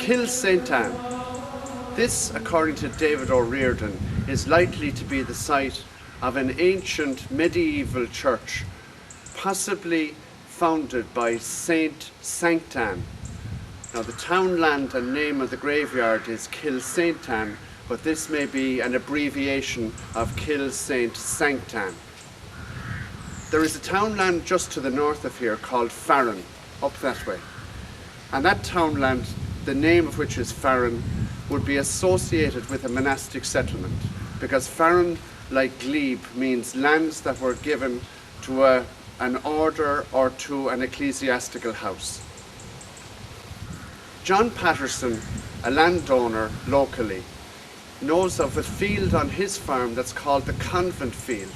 Kill St Anne. This, according to David O'Riordan, is likely to be the site of an ancient medieval church, possibly founded by Saint Sanctan. Now the townland and name of the graveyard is Kill St Anne, but this may be an abbreviation of Kill Saint Sanctan. There is a townland just to the north of here called Farran, up that way. And that townland, the name of which is Farran, would be associated with a monastic settlement, because Farran, like glebe, means lands that were given to an order or to an ecclesiastical house. John Patterson, a landowner locally, knows of a field on his farm that's called the Convent Field.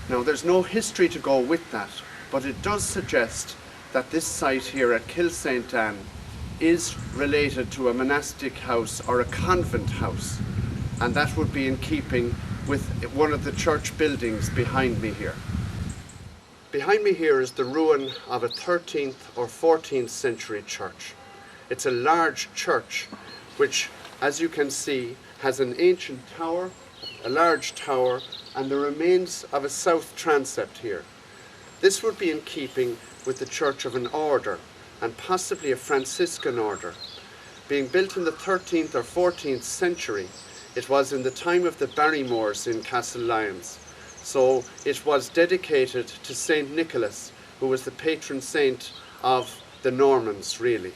Now there's no history to go with that, but it does suggest that this site here at Kill St Anne is related to a monastic house or a convent house, and that would be in keeping with one of the church buildings behind me here. Behind me here is the ruin of a 13th or 14th century church. It's a large church which, as you can see, has an ancient tower, a large tower, and the remains of a south transept here. This would be in keeping with the church of an order, and possibly a Franciscan order. Being built in the 13th or 14th century, it was in the time of the Barrymores in Castlelyons. So it was dedicated to Saint Nicholas, who was the patron saint of the Normans, really.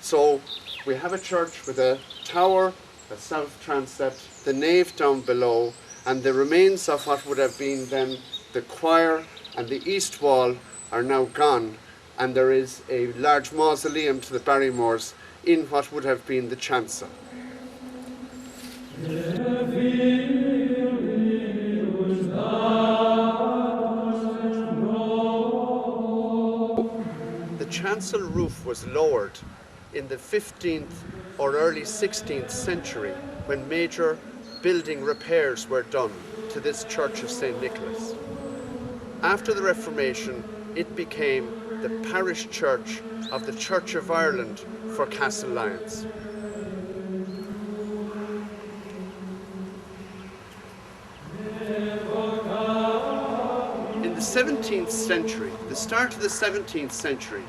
So we have a church with a tower, a south transept, the nave down below, and the remains of what would have been then the choir and the east wall are now gone, and there is a large mausoleum to the Barrymores in what would have been the chancel. The chancel roof was lowered in the 15th or early 16th century when major building repairs were done to this church of St. Nicholas. After the Reformation, it became the parish church of the Church of Ireland for Castlelyons. In the 17th century, the start of the 17th century,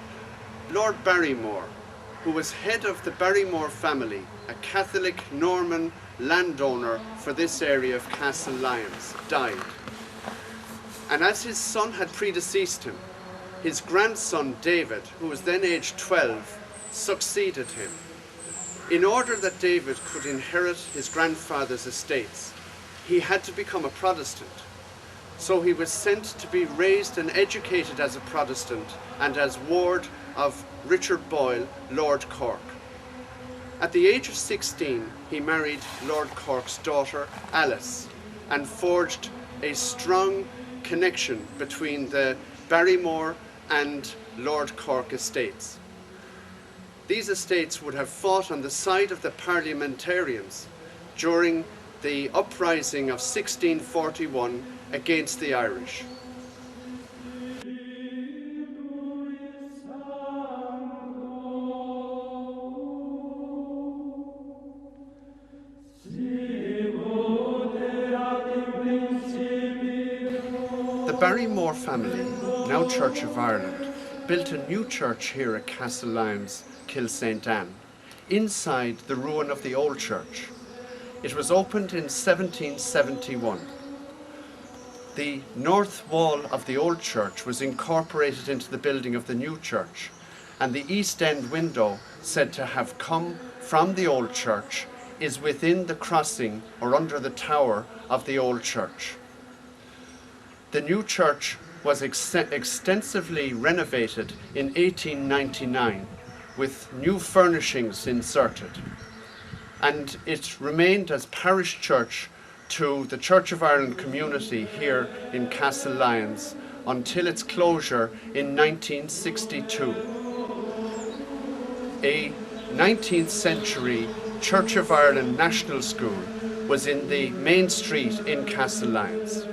Lord Barrymore, who was head of the Barrymore family, a Catholic Norman landowner for this area of Castlelyons, died. And as his son had predeceased him, his grandson David, who was then aged 12, succeeded him. In order that David could inherit his grandfather's estates, he had to become a Protestant. So he was sent to be raised and educated as a Protestant and as ward of Richard Boyle, Lord Cork. At the age of 16, he married Lord Cork's daughter, Alice, and forged a strong connection between the Barrymore and Lord Cork estates. These estates would have fought on the side of the parliamentarians during the uprising of 1641 against the Irish. The Barrymore family, now Church of Ireland, built a new church here at Castlelyons, Kill St Anne, inside the ruin of the old church. It was opened in 1771. The north wall of the old church was incorporated into the building of the new church, and the east end window, said to have come from the old church, is within the crossing or under the tower of the old church. The new church was extensively renovated in 1899 with new furnishings inserted, and it remained as parish church to the Church of Ireland community here in Castlelyons until its closure in 1962. A 19th century Church of Ireland National School was in the main street in Castlelyons.